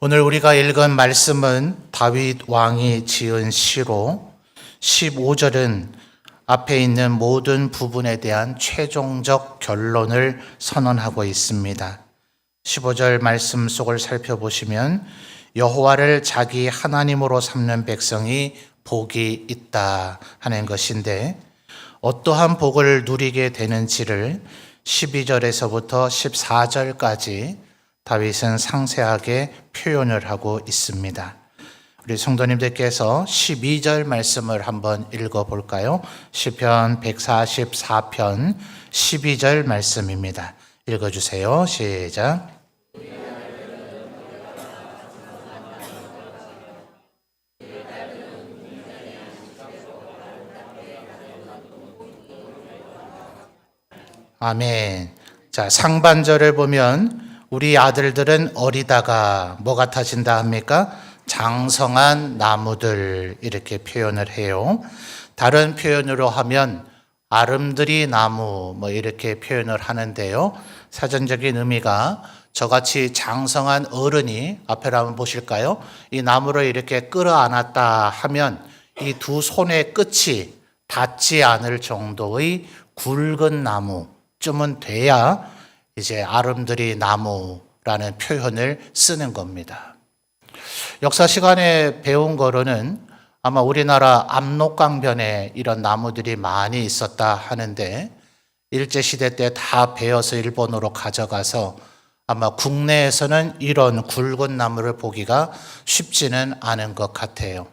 오늘 우리가 읽은 말씀은 다윗 왕이 지은 시로 15절은 앞에 있는 모든 부분에 대한 최종적 결론을 선언하고 있습니다. 15절 말씀 속을 살펴보시면 여호와를 자기 하나님으로 삼는 백성이 복이 있다 하는 것인데 어떠한 복을 누리게 되는지를 12절에서부터 14절까지 다윗은 상세하게 표현을 하고 있습니다. 우리 성도님들께서 12절 말씀을 한번 읽어볼까요? 시편 144편 12절 말씀입니다. 읽어주세요. 시작. 아멘. 자, 상반절을 보면 우리 아들들은 어리다가 뭐 같아진다 합니까? 장성한 나무들 이렇게 표현을 해요. 다른 표현으로 하면 아름드리 나무 뭐 이렇게 표현을 하는데요. 사전적인 의미가 저같이 장성한 어른이 앞에를 한번 보실까요? 이 나무를 이렇게 끌어안았다 하면 이 두 손의 끝이 닿지 않을 정도의 굵은 나무쯤은 돼야 이제 아름드리 나무라는 표현을 쓰는 겁니다. 역사 시간에 배운 거로는 아마 우리나라 압록강변에 이런 나무들이 많이 있었다 하는데 일제시대 때 다 베어서 일본으로 가져가서 아마 국내에서는 이런 굵은 나무를 보기가 쉽지는 않은 것 같아요.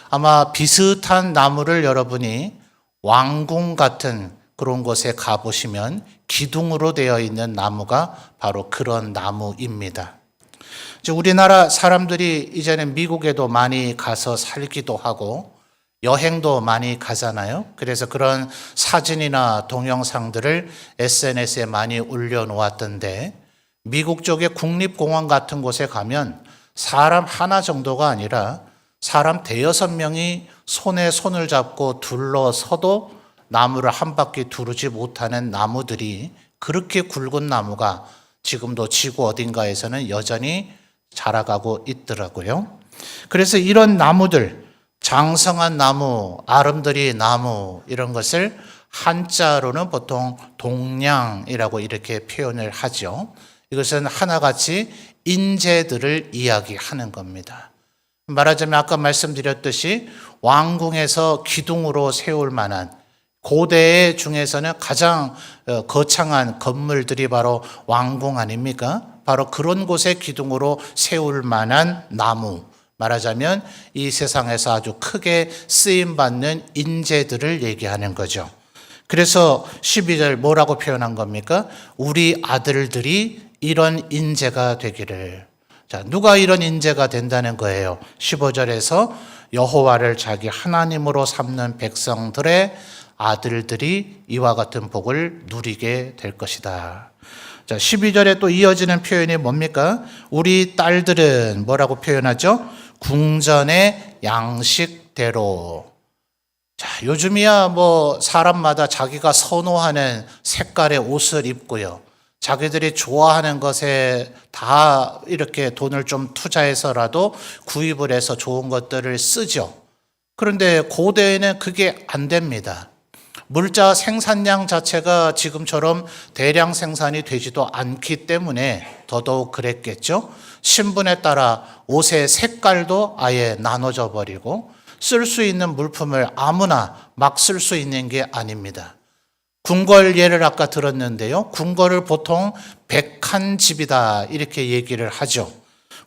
아마 비슷한 나무를 여러분이 왕궁 같은 그런 곳에 가보시면 기둥으로 되어 있는 나무가 바로 그런 나무입니다. 우리나라 사람들이 이제는 미국에도 많이 가서 살기도 하고 여행도 많이 가잖아요. 그래서 그런 사진이나 동영상들을 SNS에 많이 올려놓았던데 미국 쪽의 국립공원 같은 곳에 가면 사람 하나 정도가 아니라 사람 대여섯 명이 손에 손을 잡고 둘러서도 나무를 한 바퀴 두르지 못하는 나무들이 그렇게 굵은 나무가 지금도 지구 어딘가에서는 여전히 자라가고 있더라고요. 그래서 이런 나무들, 장성한 나무, 아름드리 나무 이런 것을 한자로는 보통 동량이라고 이렇게 표현을 하죠. 이것은 하나같이 인재들을 이야기하는 겁니다. 말하자면 아까 말씀드렸듯이 왕궁에서 기둥으로 세울 만한 고대 중에서는 가장 거창한 건물들이 바로 왕궁 아닙니까? 바로 그런 곳에 기둥으로 세울 만한 나무, 말하자면 이 세상에서 아주 크게 쓰임받는 인재들을 얘기하는 거죠. 그래서 12절 뭐라고 표현한 겁니까? 우리 아들들이 이런 인재가 되기를. 자, 누가 이런 인재가 된다는 거예요? 15절에서 여호와를 자기 하나님으로 삼는 백성들의 아들들이 이와 같은 복을 누리게 될 것이다. 자, 12절에 또 이어지는 표현이 뭡니까? 우리 딸들은 뭐라고 표현하죠? 궁전의 양식대로. 자, 요즘이야 뭐 사람마다 자기가 선호하는 색깔의 옷을 입고요. 자기들이 좋아하는 것에 다 이렇게 돈을 좀 투자해서라도 구입을 해서 좋은 것들을 쓰죠. 그런데 고대에는 그게 안 됩니다. 물자 생산량 자체가 지금처럼 대량 생산이 되지도 않기 때문에 더더욱 그랬겠죠. 신분에 따라 옷의 색깔도 아예 나눠져 버리고 쓸 수 있는 물품을 아무나 막 쓸 수 있는 게 아닙니다. 궁궐 예를 아까 들었는데요. 궁궐을 보통 100칸집이다 이렇게 얘기를 하죠.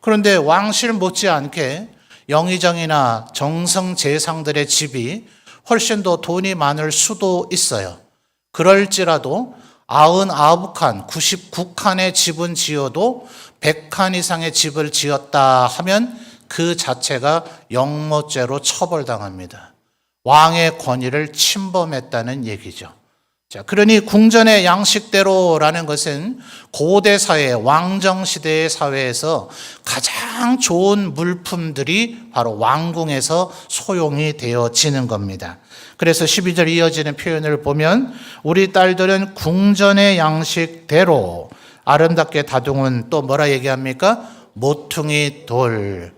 그런데 왕실 못지않게 영의정이나 정성재상들의 집이 훨씬 더 돈이 많을 수도 있어요. 그럴지라도 99칸, 99칸의 집은 지어도 100칸 이상의 집을 지었다 하면 그 자체가 영모죄로 처벌당합니다. 왕의 권위를 침범했다는 얘기죠. 자, 그러니 궁전의 양식대로라는 것은 고대 사회, 왕정시대의 사회에서 가장 좋은 물품들이 바로 왕궁에서 소용이 되어지는 겁니다. 그래서 12절 이어지는 표현을 보면 우리 딸들은 궁전의 양식대로 아름답게 다둥은 또 뭐라 얘기합니까? 모퉁이 돌.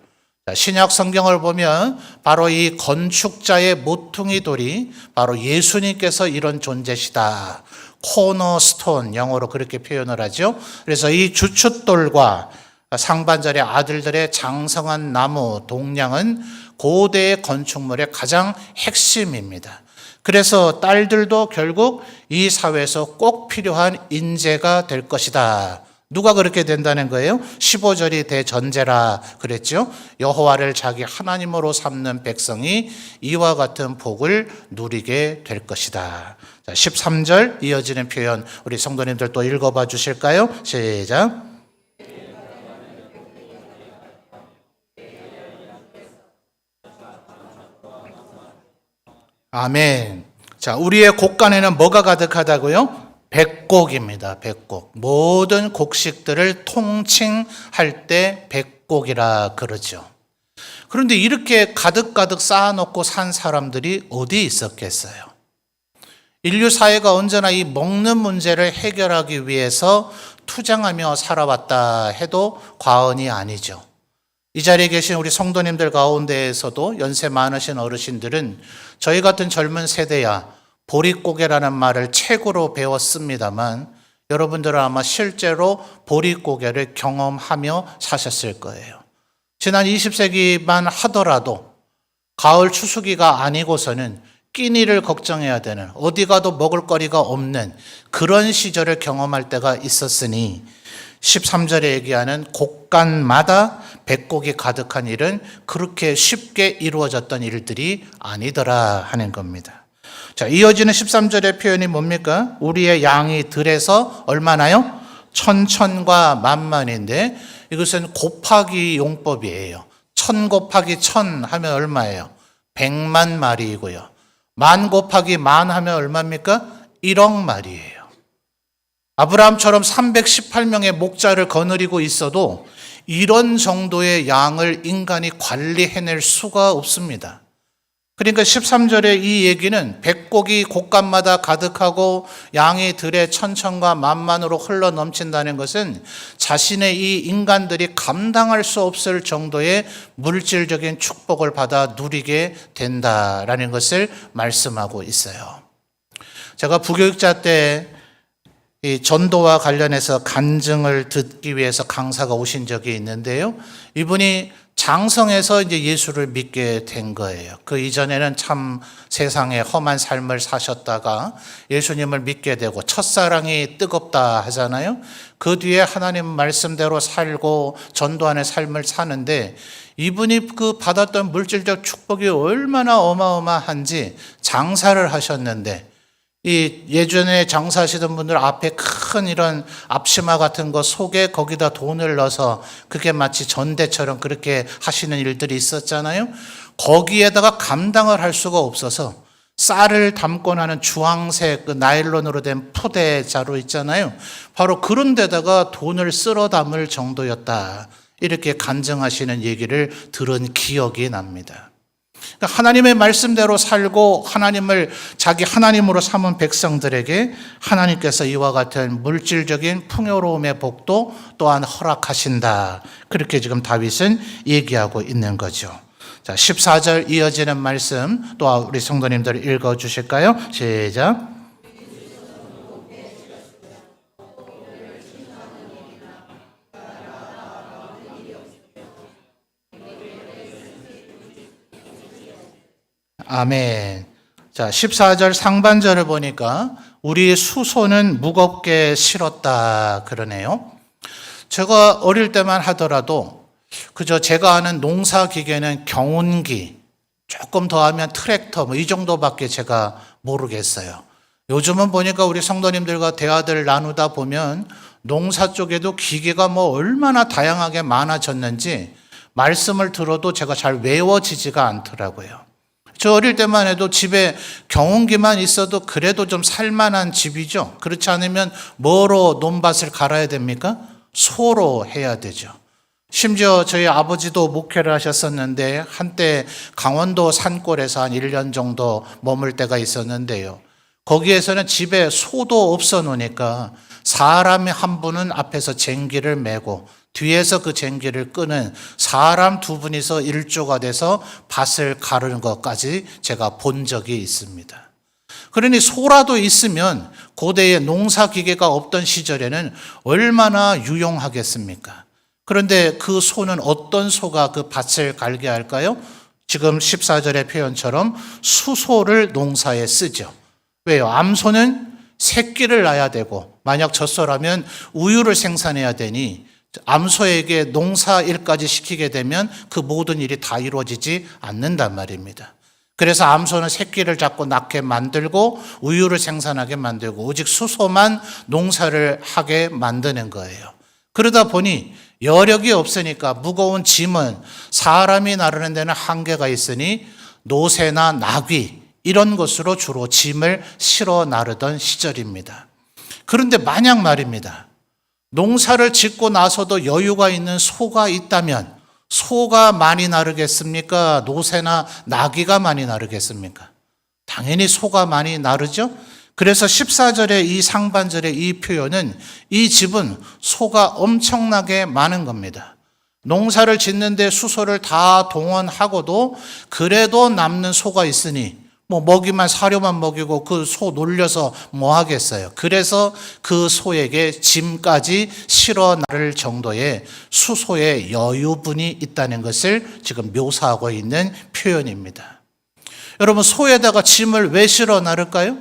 신약 성경을 보면 바로 이 건축자의 모퉁이 돌이 바로 예수님께서 이런 존재시다. 코너스톤, 영어로 그렇게 표현을 하죠. 그래서 이 주춧돌과 상반절의 아들들의 장성한 나무 동량은 고대의 건축물의 가장 핵심입니다. 그래서 딸들도 결국 이 사회에서 꼭 필요한 인재가 될 것이다. 누가 그렇게 된다는 거예요? 15절이 대전제라 그랬죠. 여호와를 자기 하나님으로 삼는 백성이 이와 같은 복을 누리게 될 것이다. 자, 13절 이어지는 표현 우리 성도님들 또 읽어봐 주실까요? 시작. 아멘. 자, 우리의 곡간에는 뭐가 가득하다고요? 백곡입니다. 백곡. 모든 곡식들을 통칭할 때 백곡이라 그러죠. 그런데 이렇게 가득가득 쌓아놓고 산 사람들이 어디 있었겠어요? 인류 사회가 언제나 이 먹는 문제를 해결하기 위해서 투쟁하며 살아왔다 해도 과언이 아니죠. 이 자리에 계신 우리 성도님들 가운데에서도 연세 많으신 어르신들은 저희 같은 젊은 세대야 보릿고개라는 말을 책으로 배웠습니다만 여러분들은 아마 실제로 보릿고개를 경험하며 사셨을 거예요. 지난 20세기만 하더라도 가을 추수기가 아니고서는 끼니를 걱정해야 되는, 어디 가도 먹을 거리가 없는 그런 시절을 경험할 때가 있었으니 13절에 얘기하는 곡간마다 백곡이 가득한 일은 그렇게 쉽게 이루어졌던 일들이 아니더라 하는 겁니다. 자, 이어지는 13절의 표현이 뭡니까? 우리의 양이 들에서 얼마나요? 천천과 만만인데 이것은 곱하기 용법이에요. 천 곱하기 천 하면 얼마예요? 100만 마리이고요. 만 곱하기 만 하면 얼마입니까? 1억 마리예요. 아브라함처럼 318명의 목자를 거느리고 있어도 이런 정도의 양을 인간이 관리해낼 수가 없습니다. 그러니까 13절의 이 얘기는 백곡이 곡간마다 가득하고 양이 들에 천천과 만만으로 흘러 넘친다는 것은 자신의 이 인간들이 감당할 수 없을 정도의 물질적인 축복을 받아 누리게 된다라는 것을 말씀하고 있어요. 제가 부교육자 때 이 전도와 관련해서 간증을 듣기 위해서 강사가 오신 적이 있는데요. 이분이 장성에서 이제 예수를 믿게 된 거예요. 그 이전에는 참 세상에 험한 삶을 사셨다가 예수님을 믿게 되고 첫사랑이 뜨겁다 하잖아요. 그 뒤에 하나님 말씀대로 살고 전도하는 삶을 사는데 이분이 그 받았던 물질적 축복이 얼마나 어마어마한지 장사를 하셨는데 이 예전에 장사하시던 분들 앞에 큰 이런 앞치마 같은 거 속에 거기다 돈을 넣어서 그게 마치 전대처럼 그렇게 하시는 일들이 있었잖아요. 거기에다가 감당을 할 수가 없어서 쌀을 담고 나는 주황색 그 나일론으로 된 포대자루 있잖아요. 바로 그런 데다가 돈을 쓸어 담을 정도였다. 이렇게 간증하시는 얘기를 들은 기억이 납니다. 하나님의 말씀대로 살고 하나님을 자기 하나님으로 삼은 백성들에게 하나님께서 이와 같은 물질적인 풍요로움의 복도 또한 허락하신다. 그렇게 지금 다윗은 얘기하고 있는 거죠. 자, 14절 이어지는 말씀 또 우리 성도님들 읽어 주실까요? 시작. 아멘. 자, 14절 상반절을 보니까 우리 수소는 무겁게 실었다 그러네요. 제가 어릴 때만 하더라도 그저 제가 아는 농사 기계는 경운기, 조금 더 하면 트랙터 뭐 이 정도밖에 제가 모르겠어요. 요즘은 보니까 우리 성도님들과 대화들 나누다 보면 농사 쪽에도 기계가 뭐 얼마나 다양하게 많아졌는지 말씀을 들어도 제가 잘 외워지지가 않더라고요. 저 어릴 때만 해도 집에 경운기만 있어도 그래도 좀 살만한 집이죠. 그렇지 않으면 뭐로 논밭을 갈아야 됩니까? 소로 해야 되죠. 심지어 저희 아버지도 목회를 하셨었는데 한때 강원도 산골에서 한 1년 정도 머물 때가 있었는데요. 거기에서는 집에 소도 없어 놓으니까 사람이 한 분은 앞에서 쟁기를 메고 뒤에서 그 쟁기를 끄는 사람 두 분이서 일조가 돼서 밭을 가르는 것까지 제가 본 적이 있습니다. 그러니 소라도 있으면 고대에 농사기계가 없던 시절에는 얼마나 유용하겠습니까? 그런데 그 소는 어떤 소가 그 밭을 갈게 할까요? 지금 14절의 표현처럼 수소를 농사에 쓰죠. 왜요? 암소는 새끼를 낳아야 되고 만약 젖소라면 우유를 생산해야 되니 암소에게 농사일까지 시키게 되면 그 모든 일이 다 이루어지지 않는단 말입니다. 그래서 암소는 새끼를 잡고 낳게 만들고 우유를 생산하게 만들고 오직 수소만 농사를 하게 만드는 거예요. 그러다 보니 여력이 없으니까 무거운 짐은 사람이 나르는 데는 한계가 있으니 노새나 나귀 이런 것으로 주로 짐을 실어 나르던 시절입니다. 그런데 만약 말입니다. 농사를 짓고 나서도 여유가 있는 소가 있다면 소가 많이 나르겠습니까? 노새나 나귀가 많이 나르겠습니까? 당연히 소가 많이 나르죠. 그래서 14절의 이 상반절의 이 표현은 이 집은 소가 엄청나게 많은 겁니다. 농사를 짓는데 수소를 다 동원하고도 그래도 남는 소가 있으니 먹이만 사료만 먹이고 그 소 놀려서 뭐 하겠어요. 그래서 그 소에게 짐까지 실어 나를 정도의 수소의 여유분이 있다는 것을 지금 묘사하고 있는 표현입니다. 여러분, 소에다가 짐을 왜 실어 나를까요?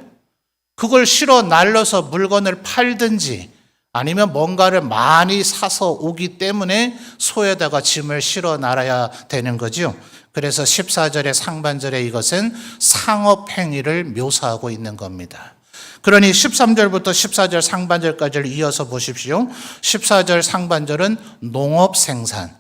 그걸 실어 날려서 물건을 팔든지 아니면 뭔가를 많이 사서 오기 때문에 소에다가 짐을 실어 나라야 되는 거죠. 그래서 14절의 상반절에 이것은 상업행위를 묘사하고 있는 겁니다. 그러니 13절부터 14절 상반절까지를 이어서 보십시오. 14절 상반절은 농업생산,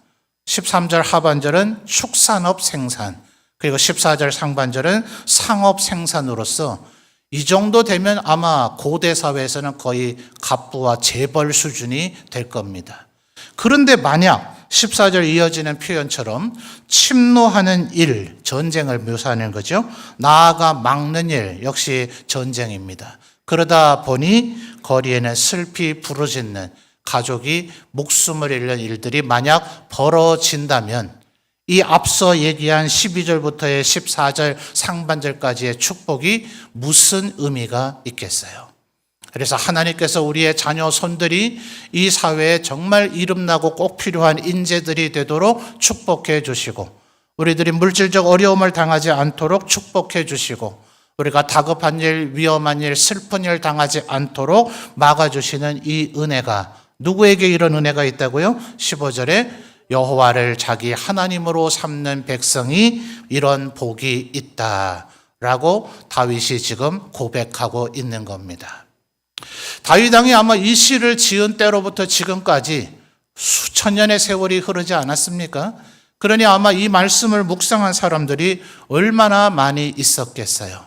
13절 하반절은 축산업생산, 그리고 14절 상반절은 상업생산으로서 이 정도 되면 아마 고대 사회에서는 거의 갑부와 재벌 수준이 될 겁니다. 그런데 만약 14절 이어지는 표현처럼 침노하는 일, 전쟁을 묘사하는 거죠. 나아가 막는 일, 역시 전쟁입니다. 그러다 보니 거리에는 슬피 부르짖는 가족이 목숨을 잃는 일들이 만약 벌어진다면 이 앞서 얘기한 12절부터의 14절 상반절까지의 축복이 무슨 의미가 있겠어요? 그래서 하나님께서 우리의 자녀 손들이 이 사회에 정말 이름나고 꼭 필요한 인재들이 되도록 축복해 주시고 우리들이 물질적 어려움을 당하지 않도록 축복해 주시고 우리가 다급한 일, 위험한 일, 슬픈 일 당하지 않도록 막아주시는 이 은혜가 누구에게 이런 은혜가 있다고요? 15절에 여호와를 자기 하나님으로 삼는 백성이 이런 복이 있다라고 다윗이 지금 고백하고 있는 겁니다. 다윗 왕이 아마 이 시를 지은 때로부터 지금까지 수천 년의 세월이 흐르지 않았습니까? 그러니 아마 이 말씀을 묵상한 사람들이 얼마나 많이 있었겠어요.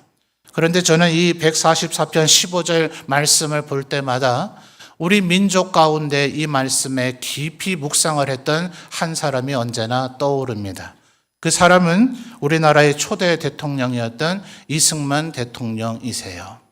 그런데 저는 이 144편 15절 말씀을 볼 때마다 우리 민족 가운데 이 말씀에 깊이 묵상을 했던 한 사람이 언제나 떠오릅니다. 그 사람은 우리나라의 초대 대통령이었던 이승만 대통령이세요.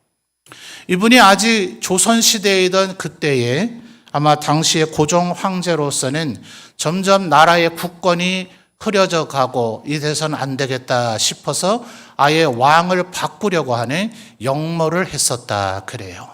이분이 아직 조선시대이던 그때에 아마 당시의 고종 황제로서는 점점 나라의 국권이 흐려져 가고 이래서는 안 되겠다 싶어서 아예 왕을 바꾸려고 하는 역모를 했었다 그래요.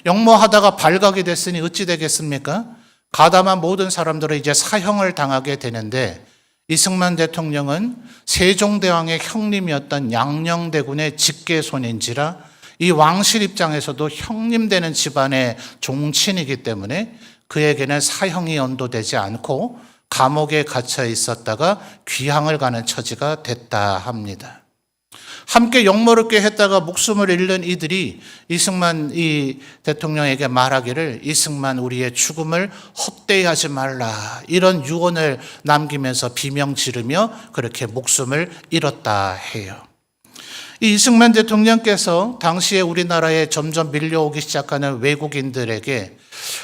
역모하다가 발각이 됐으니 어찌 되겠습니까? 가담한 모든 사람들은 이제 사형을 당하게 되는데 이승만 대통령은 세종대왕의 형님이었던 양녕대군의 직계손인지라 이 왕실 입장에서도 형님 되는 집안의 종친이기 때문에 그에게는 사형이 연도되지 않고 감옥에 갇혀 있었다가 귀향을 가는 처지가 됐다 합니다. 함께 역모를 했다가 목숨을 잃는 이들이 이승만 이 대통령에게 말하기를 이승만 우리의 죽음을 헛되이 하지 말라 이런 유언을 남기면서 비명 지르며 그렇게 목숨을 잃었다 해요. 이 이승만 대통령께서 당시에 우리나라에 점점 밀려오기 시작하는 외국인들에게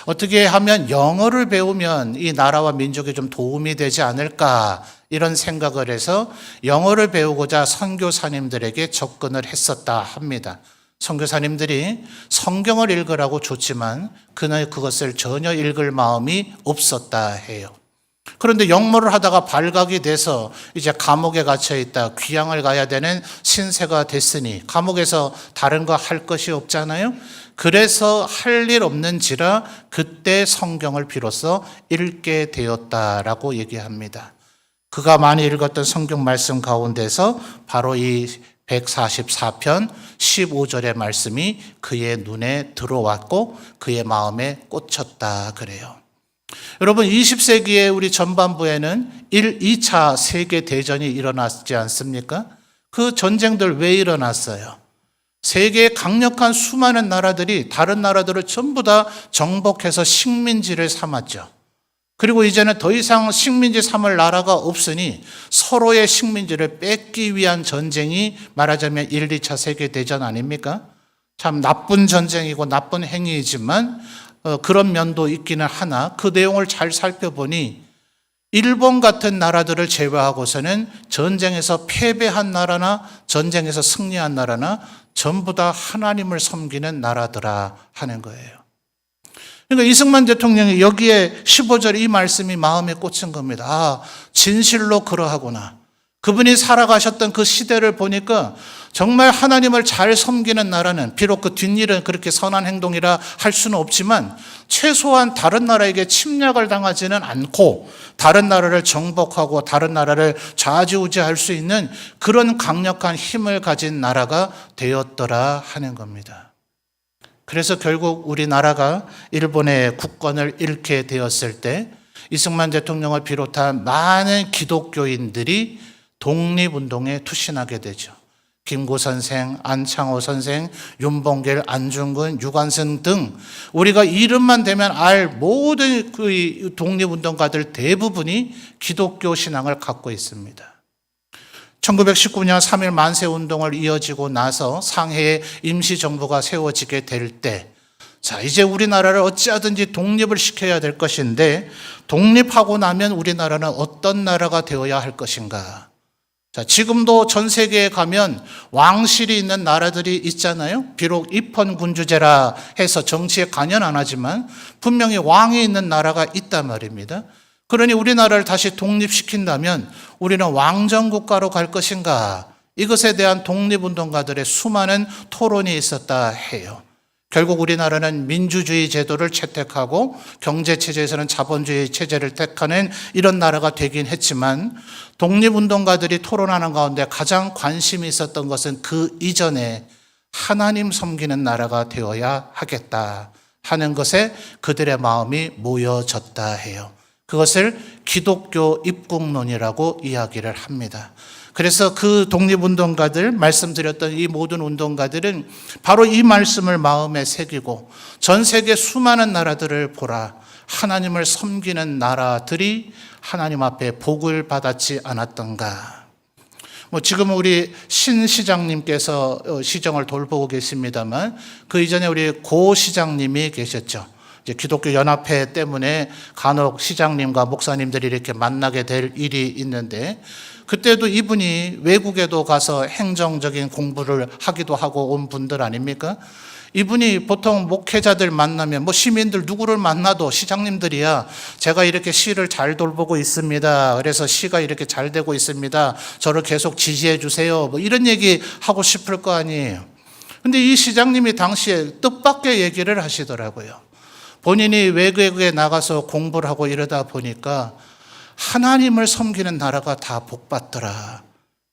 어떻게 하면 영어를 배우면 이 나라와 민족에 좀 도움이 되지 않을까 이런 생각을 해서 영어를 배우고자 선교사님들에게 접근을 했었다 합니다. 선교사님들이 성경을 읽으라고 줬지만 그것을 전혀 읽을 마음이 없었다 해요. 그런데 역모를 하다가 발각이 돼서 이제 감옥에 갇혀 있다, 귀향을 가야 되는 신세가 됐으니 감옥에서 다른 거 할 것이 없잖아요. 그래서 할 일 없는지라 그때 성경을 비로소 읽게 되었다라고 얘기합니다. 그가 많이 읽었던 성경 말씀 가운데서 바로 이 144편 15절의 말씀이 그의 눈에 들어왔고 그의 마음에 꽂혔다 그래요. 여러분, 20세기의 우리 전반부에는 2차 세계대전이 일어났지 않습니까? 그 전쟁들 왜 일어났어요? 세계의 강력한 수많은 나라들이 다른 나라들을 전부 다 정복해서 식민지를 삼았죠. 그리고 이제는 더 이상 식민지 삼을 나라가 없으니 서로의 식민지를 뺏기 위한 전쟁이 말하자면 1, 2차 세계대전 아닙니까? 참 나쁜 전쟁이고 나쁜 행위이지만 그런 면도 있기는 하나 그 내용을 잘 살펴보니 일본 같은 나라들을 제외하고서는 전쟁에서 패배한 나라나 전쟁에서 승리한 나라나 전부 다 하나님을 섬기는 나라더라 하는 거예요. 그러니까 이승만 대통령이 여기에 15절 이 말씀이 마음에 꽂힌 겁니다. 아, 진실로 그러하구나. 그분이 살아가셨던 그 시대를 보니까 정말 하나님을 잘 섬기는 나라는 비록 그 뒷일은 그렇게 선한 행동이라 할 수는 없지만 최소한 다른 나라에게 침략을 당하지는 않고 다른 나라를 정복하고 다른 나라를 좌지우지할 수 있는 그런 강력한 힘을 가진 나라가 되었더라 하는 겁니다. 그래서 결국 우리나라가 일본의 국권을 잃게 되었을 때 이승만 대통령을 비롯한 많은 기독교인들이 독립운동에 투신하게 되죠. 김구 선생, 안창호 선생, 윤봉길, 안중근, 유관순 등 우리가 이름만 대면 알 모든 그 독립운동가들 대부분이 기독교 신앙을 갖고 있습니다. 1919년 3.1 만세운동을 이어지고 나서 상해에 임시정부가 세워지게 될 때, 자, 이제 우리나라를 어찌하든지 독립을 시켜야 될 것인데, 독립하고 나면 우리나라는 어떤 나라가 되어야 할 것인가? 자, 지금도 전 세계에 가면 왕실이 있는 나라들이 있잖아요. 비록 입헌군주제라 해서 정치에 관여 안 하지만 분명히 왕이 있는 나라가 있단 말입니다. 그러니 우리나라를 다시 독립시킨다면 우리는 왕정국가로 갈 것인가? 이것에 대한 독립운동가들의 수많은 토론이 있었다 해요. 결국 우리나라는 민주주의 제도를 채택하고 경제체제에서는 자본주의 체제를 택하는 이런 나라가 되긴 했지만 독립운동가들이 토론하는 가운데 가장 관심이 있었던 것은 그 이전에 하나님 섬기는 나라가 되어야 하겠다 하는 것에 그들의 마음이 모여졌다 해요. 그것을 기독교 입국론이라고 이야기를 합니다. 그래서 그 독립운동가들, 말씀드렸던 이 모든 운동가들은 바로 이 말씀을 마음에 새기고 전 세계 수많은 나라들을 보라. 하나님을 섬기는 나라들이 하나님 앞에 복을 받았지 않았던가. 지금 우리 신 시장님께서 시정을 돌보고 계십니다만 그 이전에 우리 고 시장님이 계셨죠. 기독교 연합회 때문에 간혹 시장님과 목사님들이 이렇게 만나게 될 일이 있는데 그때도 이분이 외국에도 가서 행정적인 공부를 하기도 하고 온 분들 아닙니까? 이분이 보통 목회자들 만나면 시민들 누구를 만나도 시장님들이야 제가 이렇게 시를 잘 돌보고 있습니다. 그래서 시가 이렇게 잘 되고 있습니다. 저를 계속 지지해 주세요. 이런 얘기 하고 싶을 거 아니에요. 근데 이 시장님이 당시에 뜻밖의 얘기를 하시더라고요. 본인이 외국에 나가서 공부를 하고 이러다 보니까 하나님을 섬기는 나라가 다 복받더라.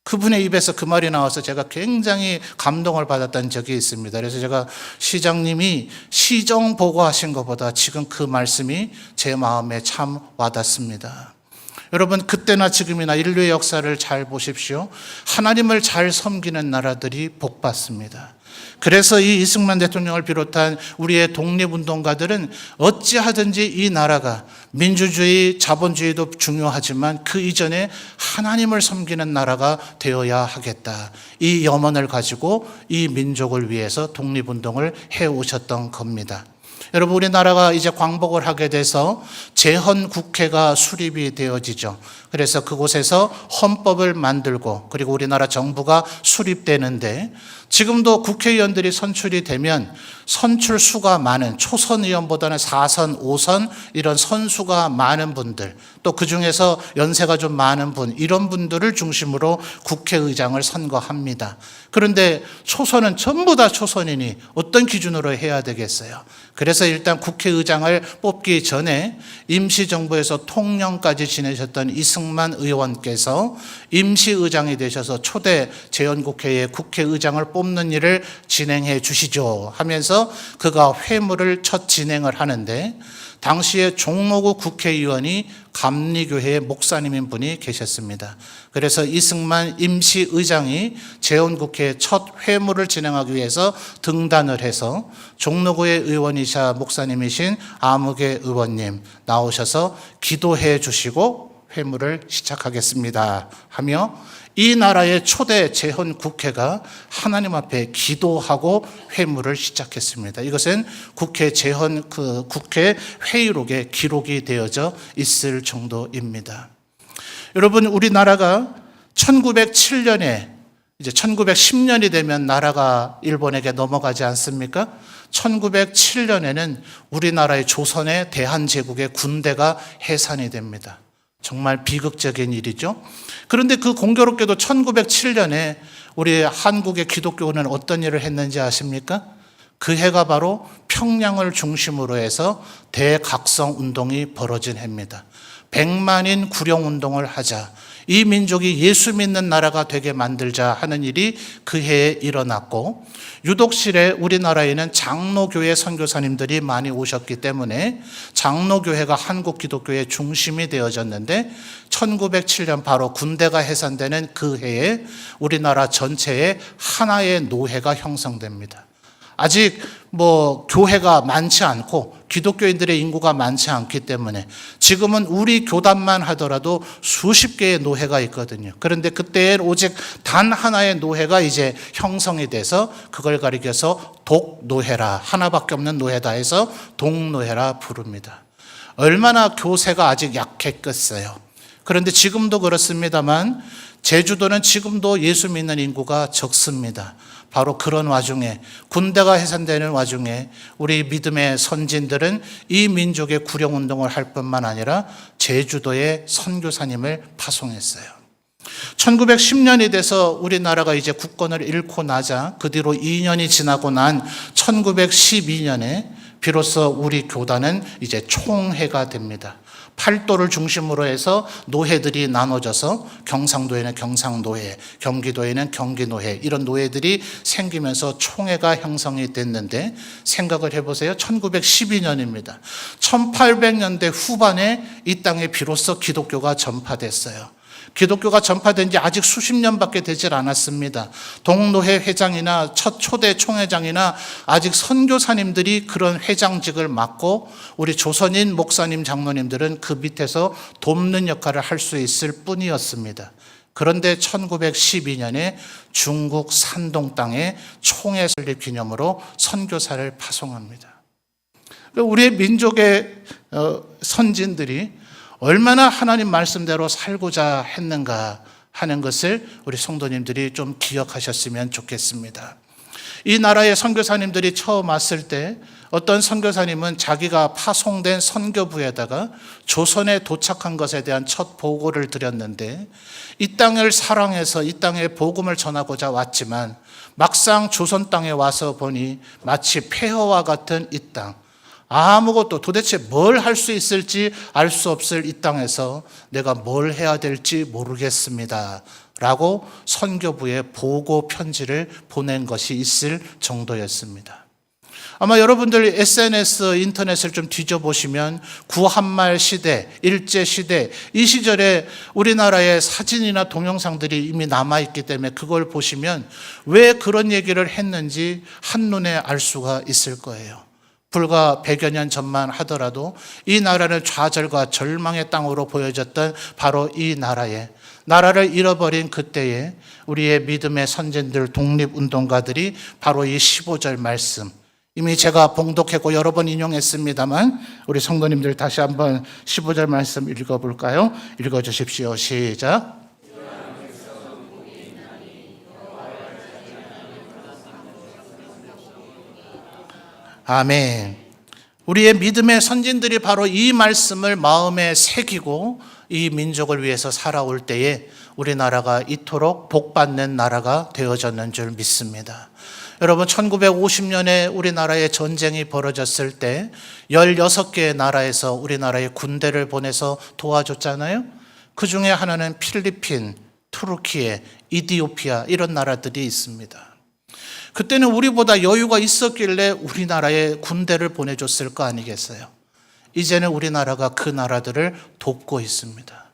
그분의 입에서 그 말이 나와서 제가 굉장히 감동을 받았던 적이 있습니다. 그래서 제가 시장님이 시정 보고하신 것보다 지금 그 말씀이 제 마음에 참 와닿습니다. 여러분, 그때나 지금이나 인류의 역사를 잘 보십시오. 하나님을 잘 섬기는 나라들이 복받습니다. 그래서 이 이승만 대통령을 비롯한 우리의 독립운동가들은 어찌하든지 이 나라가 민주주의, 자본주의도 중요하지만 그 이전에 하나님을 섬기는 나라가 되어야 하겠다. 이 염원을 가지고 이 민족을 위해서 독립운동을 해오셨던 겁니다. 여러분, 우리나라가 이제 광복을 하게 돼서 재헌국회가 수립이 되어지죠. 그래서 그곳에서 헌법을 만들고 그리고 우리나라 정부가 수립되는데, 지금도 국회의원들이 선출이 되면 선출 수가 많은, 초선 의원보다는 4선, 5선 이런 선수가 많은 분들, 또 그중에서 연세가 좀 많은 분, 이런 분들을 중심으로 국회의장을 선거합니다. 그런데 초선은 전부 다 초선이니 어떤 기준으로 해야 되겠어요? 그래서 일단 국회의장을 뽑기 전에 임시정부에서 통령까지 지내셨던 이승만 의원께서 임시의장이 되셔서 초대 재헌국회에 국회의장을 뽑는 일을 진행해 주시죠 하면서 그가 회무를 첫 진행을 하는데, 당시에 종로구 국회의원이 감리교회의 목사님인 분이 계셨습니다. 그래서 이승만 임시의장이 재헌국회의 첫 회무를 진행하기 위해서 등단을 해서 종로구의 의원이자 목사님이신 아무개 의원님 나오셔서 기도해 주시고 회무를 시작하겠습니다 하며, 이 나라의 초대 재헌국회가 하나님 앞에 기도하고 회무를 시작했습니다. 이것은 국회 국회 회의록에 기록이 되어져 있을 정도입니다. 여러분, 우리나라가 1907년에 이제 1910년이 되면 나라가 일본에게 넘어가지 않습니까? 1907년에는 우리나라의 조선의 대한제국의 군대가 해산이 됩니다. 정말 비극적인 일이죠. 그런데 그 공교롭게도 1907년에 우리 한국의 기독교는 어떤 일을 했는지 아십니까? 그 해가 바로 평양을 중심으로 해서 대각성 운동이 벌어진 해입니다. 100만인 구령운동을 하자, 이 민족이 예수 믿는 나라가 되게 만들자 하는 일이 그 해에 일어났고, 유독실에 우리나라에는 장로교회 선교사님들이 많이 오셨기 때문에 장로교회가 한국 기독교의 중심이 되어졌는데, 1907년 바로 군대가 해산되는 그 해에 우리나라 전체에 하나의 노회가 형성됩니다. 아직 교회가 많지 않고 기독교인들의 인구가 많지 않기 때문에 지금은 우리 교단만 하더라도 수십 개의 노회가 있거든요. 그런데 그때엔 오직 단 하나의 노회가 이제 형성이 돼서 그걸 가리켜서 독노회라, 하나밖에 없는 노회다 해서 독노회라 부릅니다. 얼마나 교세가 아직 약했겠어요. 그런데 지금도 그렇습니다만 제주도는 지금도 예수 믿는 인구가 적습니다. 바로 그런 와중에, 군대가 해산되는 와중에 우리 믿음의 선진들은 이 민족의 구령운동을 할 뿐만 아니라 제주도에 선교사님을 파송했어요. 1910년이 돼서 우리나라가 이제 국권을 잃고 나자, 그 뒤로 2년이 지나고 난 1912년에 비로소 우리 교단은 이제 총회가 됩니다. 팔도를 중심으로 해서 노회들이 나눠져서 경상도에는 경상노회, 경기도에는 경기노회, 이런 노회들이 생기면서 총회가 형성이 됐는데, 생각을 해보세요. 1912년입니다. 1800년대 후반에 이 땅에 비로소 기독교가 전파됐어요. 기독교가 전파된 지 아직 수십 년밖에 되질 않았습니다. 동노회 회장이나 첫 초대 총회장이나 아직 선교사님들이 그런 회장직을 맡고, 우리 조선인 목사님 장로님들은 그 밑에서 돕는 역할을 할 수 있을 뿐이었습니다. 그런데 1912년에 중국 산동 땅에 총회 설립 기념으로 선교사를 파송합니다. 우리의 민족의 선진들이 얼마나 하나님 말씀대로 살고자 했는가 하는 것을 우리 성도님들이 좀 기억하셨으면 좋겠습니다. 이 나라의 선교사님들이 처음 왔을 때 어떤 선교사님은 자기가 파송된 선교부에다가 조선에 도착한 것에 대한 첫 보고를 드렸는데, 이 땅을 사랑해서 이 땅에 복음을 전하고자 왔지만 막상 조선 땅에 와서 보니 마치 폐허와 같은 이 땅, 아무것도 도대체 뭘 할 수 있을지 알 수 없을 이 땅에서 내가 뭘 해야 될지 모르겠습니다 라고 선교부에 보고 편지를 보낸 것이 있을 정도였습니다. 아마 여러분들 SNS, 인터넷을 좀 뒤져보시면 구한말 시대, 일제시대, 이 시절에 우리나라의 사진이나 동영상들이 이미 남아있기 때문에 그걸 보시면 왜 그런 얘기를 했는지 한눈에 알 수가 있을 거예요. 불과 100여 년 전만 하더라도 이 나라는 좌절과 절망의 땅으로 보여졌던 바로 이 나라를 잃어버린 그때에 우리의 믿음의 선진들, 독립운동가들이 바로 이 15절 말씀, 이미 제가 봉독했고 여러 번 인용했습니다만 우리 성도님들 다시 한번 15절 말씀 읽어볼까요? 읽어주십시오. 시작. 아멘. 우리의 믿음의 선진들이 바로 이 말씀을 마음에 새기고 이 민족을 위해서 살아올 때에 우리나라가 이토록 복받는 나라가 되어졌는 줄 믿습니다. 여러분 1950년에 우리나라에 전쟁이 벌어졌을 때 16개의 나라에서 우리나라에 군대를 보내서 도와줬잖아요. 그 중에 하나는 필리핀, 투르키예, 이디오피아 이런 나라들이 있습니다. 그때는 우리보다 여유가 있었길래 우리나라에 군대를 보내줬을 거 아니겠어요? 이제는 우리나라가 그 나라들을 돕고 있습니다.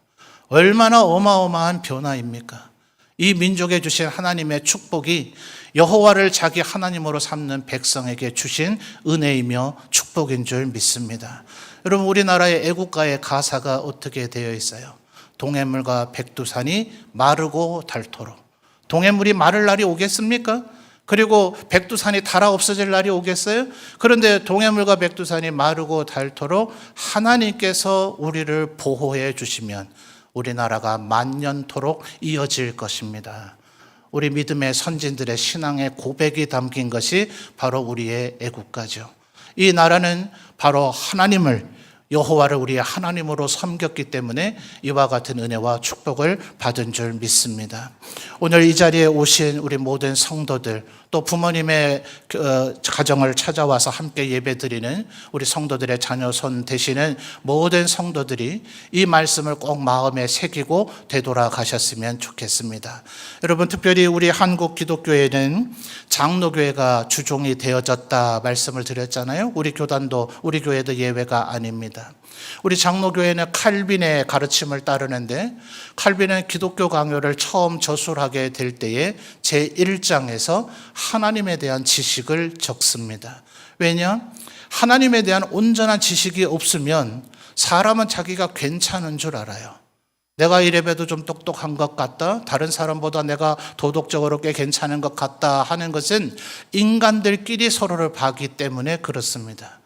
얼마나 어마어마한 변화입니까? 이 민족에 주신 하나님의 축복이 여호와를 자기 하나님으로 삼는 백성에게 주신 은혜이며 축복인 줄 믿습니다. 여러분 우리나라의 애국가의 가사가 어떻게 되어 있어요? 동해물과 백두산이 마르고 닳도록. 동해물이 마를 날이 오겠습니까? 그리고 백두산이 닳아 없어질 날이 오겠어요? 그런데 동해물과 백두산이 마르고 닳도록 하나님께서 우리를 보호해 주시면 우리나라가 만년토록 이어질 것입니다. 우리 믿음의 선진들의 신앙의 고백이 담긴 것이 바로 우리의 애국가죠. 이 나라는 바로 하나님을 여호와를 우리의 하나님으로 섬겼기 때문에 이와 같은 은혜와 축복을 받은 줄 믿습니다. 오늘 이 자리에 오신 우리 모든 성도들 또 부모님의 가정을 찾아와서 함께 예배드리는 우리 성도들의 자녀손 되시는 모든 성도들이 이 말씀을 꼭 마음에 새기고 되돌아가셨으면 좋겠습니다. 여러분 특별히 우리 한국 기독교회는 장로교회가 주종이 되어졌다 말씀을 드렸잖아요. 우리 교단도 우리 교회도 예외가 아닙니다. 우리 장로교회는 칼빈의 가르침을 따르는데 칼빈은 기독교 강요를 처음 저술하게 될 때에 제1장에서 하나님에 대한 지식을 적습니다. 왜냐? 하나님에 대한 온전한 지식이 없으면 사람은 자기가 괜찮은 줄 알아요. 내가 이래봬도 좀 똑똑한 것 같다, 다른 사람보다 내가 도덕적으로 꽤 괜찮은 것 같다 하는 것은 인간들끼리 서로를 봐기 때문에 그렇습니다.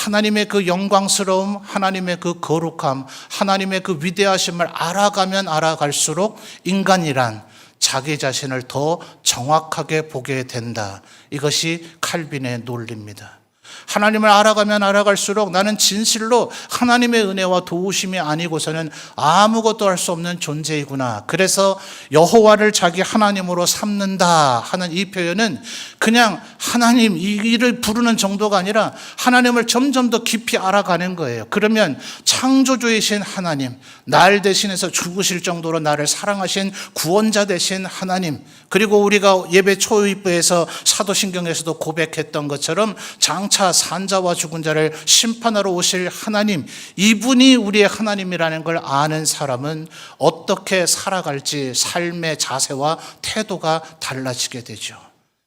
하나님의 그 영광스러움, 하나님의 그 거룩함, 하나님의 그 위대하심을 알아가면 알아갈수록 인간이란 자기 자신을 더 정확하게 보게 된다. 이것이 칼빈의 논리입니다. 하나님을 알아가면 알아갈수록 나는 진실로 하나님의 은혜와 도우심이 아니고서는 아무것도 할 수 없는 존재이구나. 그래서 여호와를 자기 하나님으로 삼는다 하는 이 표현은 그냥 하나님 이를 부르는 정도가 아니라 하나님을 점점 더 깊이 알아가는 거예요. 그러면 창조주이신 하나님, 날 대신해서 죽으실 정도로 나를 사랑하신 구원자 되신 하나님, 그리고 우리가 예배 초입부에서 사도신경에서도 고백했던 것처럼 장차 산자와 죽은 자를 심판하러 오실 하나님, 이분이 우리의 하나님이라는 걸 아는 사람은 어떻게 살아갈지 삶의 자세와 태도가 달라지게 되죠.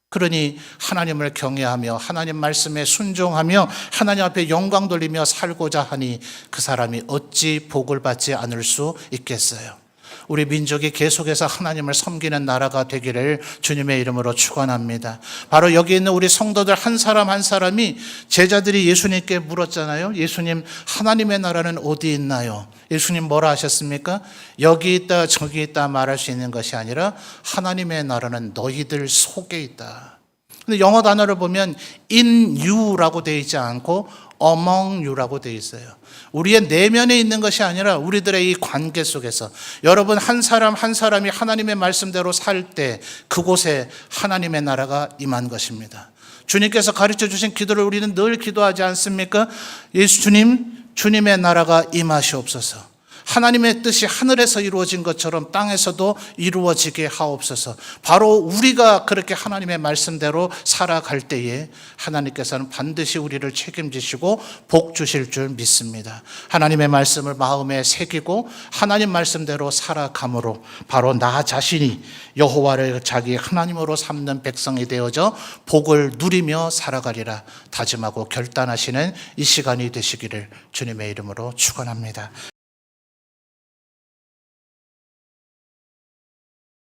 그러니 하나님을 경외하며 하나님 말씀에 순종하며 하나님 앞에 영광 돌리며 살고자 하니 그 사람이 어찌 복을 받지 않을 수 있겠어요. 우리 민족이 계속해서 하나님을 섬기는 나라가 되기를 주님의 이름으로 축원합니다. 바로 여기 있는 우리 성도들 한 사람 한 사람이 제자들이 예수님께 물었잖아요. 예수님, 하나님의 나라는 어디 있나요? 예수님 뭐라 하셨습니까? 여기 있다 저기 있다 말할 수 있는 것이 아니라 하나님의 나라는 너희들 속에 있다. 근데 영어 단어를 보면 in you라고 되어 있지 않고 among you라고 되어 있어요. 우리의 내면에 있는 것이 아니라 우리들의 이 관계 속에서 여러분 한 사람 한 사람이 하나님의 말씀대로 살 때 그곳에 하나님의 나라가 임한 것입니다. 주님께서 가르쳐 주신 기도를 우리는 늘 기도하지 않습니까? 예수 주님의 나라가 임하시옵소서. 하나님의 뜻이 하늘에서 이루어진 것처럼 땅에서도 이루어지게 하옵소서. 바로 우리가 그렇게 하나님의 말씀대로 살아갈 때에 하나님께서는 반드시 우리를 책임지시고 복 주실 줄 믿습니다. 하나님의 말씀을 마음에 새기고 하나님 말씀대로 살아감으로 바로 나 자신이 여호와를 자기 하나님으로 삼는 백성이 되어져 복을 누리며 살아가리라 다짐하고 결단하시는 이 시간이 되시기를 주님의 이름으로 축원합니다.